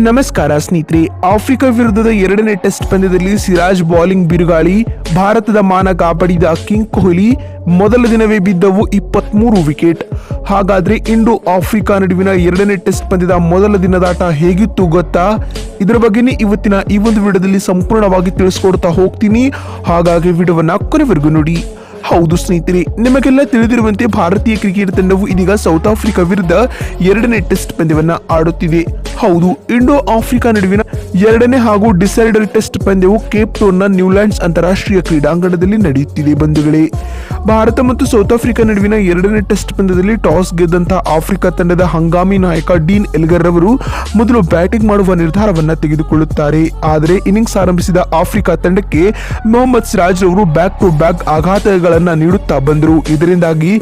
ನಮಸ್ಕಾರ ಸ್ನೇಹಿತರೆ. ಆಫ್ರಿಕಾ ವಿರುದ್ಧದ ಎರಡನೇ ಟೆಸ್ಟ್ ಪಂದ್ಯದಲ್ಲಿ ಸಿರಾಜ್ ಬೌಲಿಂಗ್ ಬಿರುಗಾಳಿ, ಭಾರತದ ಮಾನ ಕಾಪಾಡಿದ ಕಿಂಗ್ ಕೊಹ್ಲಿ. ಮೊದಲ ದಿನವೇ ಬಿದ್ದವು 23 ವಿಕೆಟ್. ಹಾಗಾದ್ರೆ ಇಂಡೋ ಆಫ್ರಿಕಾ ನಡುವಿನ ಎರಡನೇ ಟೆಸ್ಟ್ ಪಂದ್ಯದ ಮೊದಲ ದಿನದಾಟ ಹೇಗಿತ್ತು ಗೊತ್ತಾ? ಇದರ ಬಗ್ಗೆನೇ ಇವತ್ತಿನ ಈ ಒಂದು ವಿಡಿಯೋದಲ್ಲಿ ಸಂಪೂರ್ಣವಾಗಿ ತಿಳಿಸ್ಕೊಡ್ತಾ ಹೋಗ್ತೀನಿ. ಹಾಗಾಗಿ ವಿಡಿಯೋವನ್ನ ಕೊನೆವರೆಗೂ ನೋಡಿ. ಹೌದು ಸ್ನೇಹಿತರೆ, ನಿಮಗೆಲ್ಲ ತಿಳಿದಿರುವಂತೆ ಭಾರತೀಯ ಕ್ರಿಕೆಟ್ ತಂಡವು ಇದೀಗ ಸೌತ್ ಆಫ್ರಿಕಾ ವಿರುದ್ಧ ಎರಡನೇ ಟೆಸ್ಟ್ ಪಂದ್ಯವನ್ನ ಆಡುತ್ತಿದೆ. ಹೌದು, ಇಂಡೋ ಆಫ್ರಿಕಾ ನಡುವಿನ ಎರಡನೇ ಹಾಗೂ ಡಿಸೈಡರ್ ಟೆಸ್ಟ್ ಪಂದ್ಯವು ಕೇಪ್ ಟೌನ್ನ ನ್ಯೂಲ್ಯಾಂಡ್ಸ್ ಅಂತಾರಾಷ್ಟ್ರೀಯ ಕ್ರೀಡಾಂಗಣದಲ್ಲಿ ನಡೆಯುತ್ತಿದೆ. ಬಂಧುಗಳೇ, ಭಾರತ ಮತ್ತು ಸೌತ್ ಆಫ್ರಿಕಾ ನಡುವಿನ ಎರಡನೇ ಟೆಸ್ಟ್ ಪಂದ್ಯದಲ್ಲಿ ಟಾಸ್ ಗೆದ್ದಂತಹ ಆಫ್ರಿಕಾ ತಂಡದ ಹಂಗಾಮಿ ನಾಯಕ ಡೀನ್ ಎಲ್ಗರ್ ರವರು ಮೊದಲು ಬ್ಯಾಟಿಂಗ್ ಮಾಡುವ ನಿರ್ಧಾರವನ್ನ ತೆಗೆದುಕೊಳ್ಳುತ್ತಾರೆ. ಆದರೆ ಇನ್ನಿಂಗ್ಸ್ ಆರಂಭಿಸಿದ ಆಫ್ರಿಕಾ ತಂಡಕ್ಕೆ ಮೊಹಮ್ಮದ್ ಸಿರಾಜ್ ರವರು ಬ್ಯಾಕ್ ಟು ಬ್ಯಾಕ್ ಆಘಾತಗಳನ್ನ ನೀಡುತ್ತಾ ಬಂದರು. ಇದರಿಂದಾಗಿ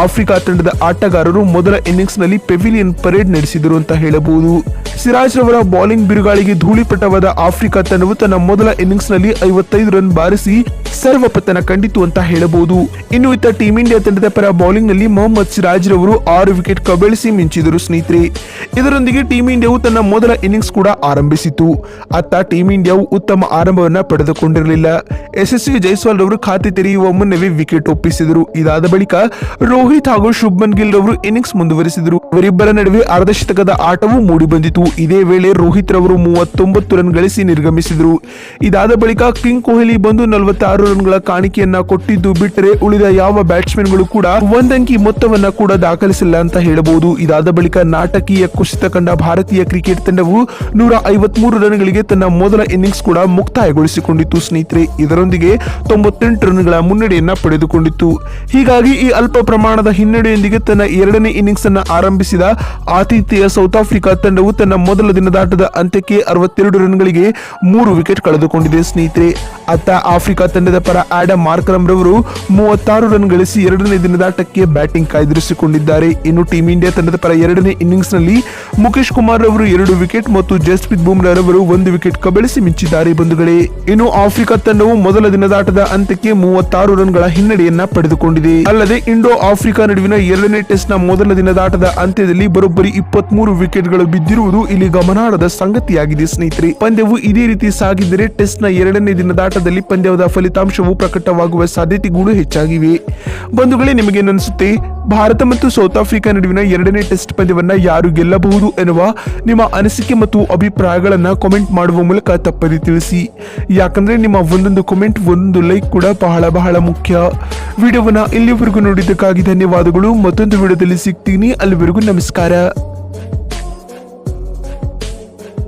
ಆಫ್ರಿಕಾ ತಂಡದ ಆಟಗಾರರು ಮೊದಲ ಇನ್ನಿಂಗ್ಸ್ ನಲ್ಲಿ ಪೆವಿಲಿಯನ್ ಪರೇಡ್ ನಡೆಸಿದರು ಅಂತ ಹೇಳಬಹುದು. ಸಿರಾಜ್ ರವರ ಬೌಲಿಂಗ್ ಬಿರುಗಾಳಿಗೆ ಧೂಳಿಪಟವಾದ ಆಫ್ರಿಕಾ ತಂಡವು ತನ್ನ ಮೊದಲ ಇನ್ನಿಂಗ್ಸ್ ನಲ್ಲಿ 55 ರನ್ ಬಾರಿಸಿ ಸರ್ವಪತನ ಕಂಡಿತು ಅಂತ ಹೇಳಬಹುದು. ಇನ್ನು ಇತ್ತ ಟೀಂ ಇಂಡಿಯಾ ತಂಡದ ಪರ ಬೌಲಿಂಗ್ ನಲ್ಲಿ ಮೊಹಮ್ಮದ್ ಸಿರಾಜ್ ರವರು 6 ವಿಕೆಟ್ ಕಬಳಿಸಿ ಮಿಂಚಿದರು ಸ್ನೇಹಿತರೆ. ಇದರೊಂದಿಗೆ ಟೀಂ ಇಂಡಿಯಾವು ತನ್ನ ಮೊದಲ ಇನ್ನಿಂಗ್ಸ್ ಕೂಡ ಆರಂಭಿಸಿತು. ಅತ್ತ ಟೀಂ ಇಂಡಿಯಾವು ಉತ್ತಮ ಆರಂಭವನ್ನ ಪಡೆದುಕೊಂಡಿರಲಿಲ್ಲ. ಯಶಸ್ವಿ ಜೈಸ್ವಾಲ್ ರವರು ಖಾತೆ ತೆರೆಯುವ ಮುನ್ನವೇ ವಿಕೆಟ್ ಒಪ್ಪಿಸಿದರು. ಇದಾದ ಬಳಿಕ ರೋಹಿತ್ ಹಾಗೂ ಶುಭ್ಮನ್ ಗಿಲ್ ರವರು ಇನ್ನಿಂಗ್ಸ್ ಮುಂದುವರಿಸಿದರು. ಇವರಿಬ್ಬರ ನಡುವೆ ಅರ್ಧಶತಕದ ಆಟವೂ ಮೂಡಿ ಬಂದಿತು. ಇದೇ ವೇಳೆ ರೋಹಿತ್ ರವರು 39 ರನ್ ಗಳಿಸಿ ನಿರ್ಗಮಿಸಿದರು. ಇದಾದ ಬಳಿಕ ಕಿಂಗ್ ಕೊಹ್ಲಿ ಬಂದು 46 ರನ್ಗಳ ಕಾಣಿಕೆಯನ್ನ ಕೊಟ್ಟಿದ್ದು ಬಿಟ್ಟರೆ ಉಳಿದ ಯಾವ ಬ್ಯಾಟ್ಸ್ಮನ್ಗಳು ಕೂಡ ಒಂದಂಕಿ ಮೊತ್ತವನ್ನ ಕೂಡ ದಾಖಲಿಸಿಲ್ಲ ಅಂತ ಹೇಳಬಹುದು. ಇದಾದ ಬಳಿಕ ನಾಟಕೀಯ ಕುಸಿತ ಕಂಡ ಭಾರತೀಯ ಕ್ರಿಕೆಟ್ ತಂಡವು 153 ರನ್ಗಳಿಗೆ ತನ್ನ ಮೊದಲ ಇನ್ನಿಂಗ್ಸ್ ಕೂಡ ಮುಕ್ತಾಯಗೊಳಿಸಿಕೊಂಡಿತ್ತು ಸ್ನೇಹಿತರೆ. ಇದರೊಂದಿಗೆ 98 ರನ್ಗಳ ಮುನ್ನಡೆಯನ್ನ ಪಡೆದುಕೊಂಡಿತ್ತು. ಹೀಗಾಗಿ ಈ ಅಲ್ಪ ಪ್ರಮಾಣದ ಹಿನ್ನಡೆಯೊಂದಿಗೆ ತನ್ನ ಎರಡನೇ ಇನ್ನಿಂಗ್ಸ್ ಅನ್ನ ಆರಂಭಿಸಿದ ಆತಿಥೇಯ ಸೌತ್ ಆಫ್ರಿಕಾ ತಂಡವು ತನ್ನ ಮೊದಲ ದಿನದಾಟದ ಅಂತ್ಯಕ್ಕೆ 62 ರನ್ಗಳಿಗೆ 3 ವಿಕೆಟ್ ಕಳೆದುಕೊಂಡಿದೆ ಸ್ನೇಹಿತರೆ. ಅತ್ತ ಆಫ್ರಿಕಾ ತಂಡದ ಪರ ಆಡಮ್ ಮಾರ್ಕ್ರಮ್ ರವರು 36 ರನ್ ಗಳಿಸಿ ಎರಡನೇ ದಿನದಾಟಕ್ಕೆ ಬ್ಯಾಟಿಂಗ್ ಕಾಯ್ದಿರಿಸಿಕೊಂಡಿದ್ದಾರೆ. ಇನ್ನು ಟೀಂ ಇಂಡಿಯಾ ತಂಡದ ಪರ ಎರಡನೇ ಇನ್ನಿಂಗ್ಸ್ ನಲ್ಲಿ ಮುಖೇಶ್ ಕುಮಾರ್ ರವರು 2 ವಿಕೆಟ್ ಮತ್ತು ಜಸ್ಪ್ರೀತ್ ಬುಮ್ರಾ ರವರು 1 ವಿಕೆಟ್ ಕಬಳಿಸಿ ಮಿಂಚಿದ್ದಾರೆ ಬಂಧುಗಳೇ. ಇನ್ನು ಆಫ್ರಿಕಾ ತಂಡವು ಮೊದಲ ದಿನದಾಟದ ಅಂತ್ಯಕ್ಕೆ 36 ರನ್ಗಳ ಹಿನ್ನಡೆಯನ್ನ ಪಡೆದುಕೊಂಡಿದೆ. ಅಲ್ಲದೆ ಇಂಡೋ ಆಫ್ರಿಕಾ ನಡುವಿನ ಎರಡನೇ ಟೆಸ್ಟ್ ನ ಮೊದಲ ದಿನದಾಟದ ಅಂತ್ಯದಲ್ಲಿ ಬರೋಬ್ಬರಿ 23 ವಿಕೆಟ್ಗಳು ಬಿದ್ದಿರುವುದು ಇಲ್ಲಿ ಗಮನಾರ್ಹದ ಸಂಗತಿಯಾಗಿದೆ ಸ್ನೇಹಿತರೆ. ಪಂದ್ಯವು ಇದೇ ರೀತಿ ಸಾಗಿದ್ದರೆ ಟೆಸ್ಟ್ ನ ಎರಡನೇ ದಿನದಾಟದಲ್ಲಿ ಪಂದ್ಯದ ಫಲಿತಾಂಶವು ಪ್ರಕಟವಾಗುವ ಸಾಧ್ಯತೆಗಳು ಹೆಚ್ಚಾಗಿವೆ. ಬಂಧುಗಳೇ, ನಿಮಗೆ ಅನಿಸುತ್ತೆ ಭಾರತ ಮತ್ತು ಸೌತ್ ಆಫ್ರಿಕಾ ನಡುವಿನ ಎರಡನೇ ಟೆಸ್ಟ್ ಪಂದ್ಯವನ್ನ ಯಾರು ಗೆಲ್ಲಬಹುದು ಎನ್ನುವ ನಿಮ್ಮ ಅನಿಸಿಕೆ ಮತ್ತು ಅಭಿಪ್ರಾಯಗಳನ್ನ ಕಾಮೆಂಟ್ ಮಾಡುವ ಮೂಲಕ ತಪ್ಪದೆ ತಿಳಿಸಿ. ಯಾಕಂದ್ರೆ ನಿಮ್ಮ ಒಂದೊಂದು ಕಾಮೆಂಟ್, ಒಂದೊಂದು ಲೈಕ್ ಕೂಡ ಬಹಳ ಮುಖ್ಯ. ವಿಡಿಯೋವನ್ನ ಇಲ್ಲಿವರೆಗೂ ನೋಡಿದ್ದಕ್ಕಾಗಿ ಧನ್ಯವಾದಗಳು. ಮತ್ತೊಂದು ವಿಡಿಯೋದಲ್ಲಿ ಸಿಗ್ತೀನಿ. ಅಲ್ಲಿವರೆಗೂ ನಮಸ್ಕಾರ.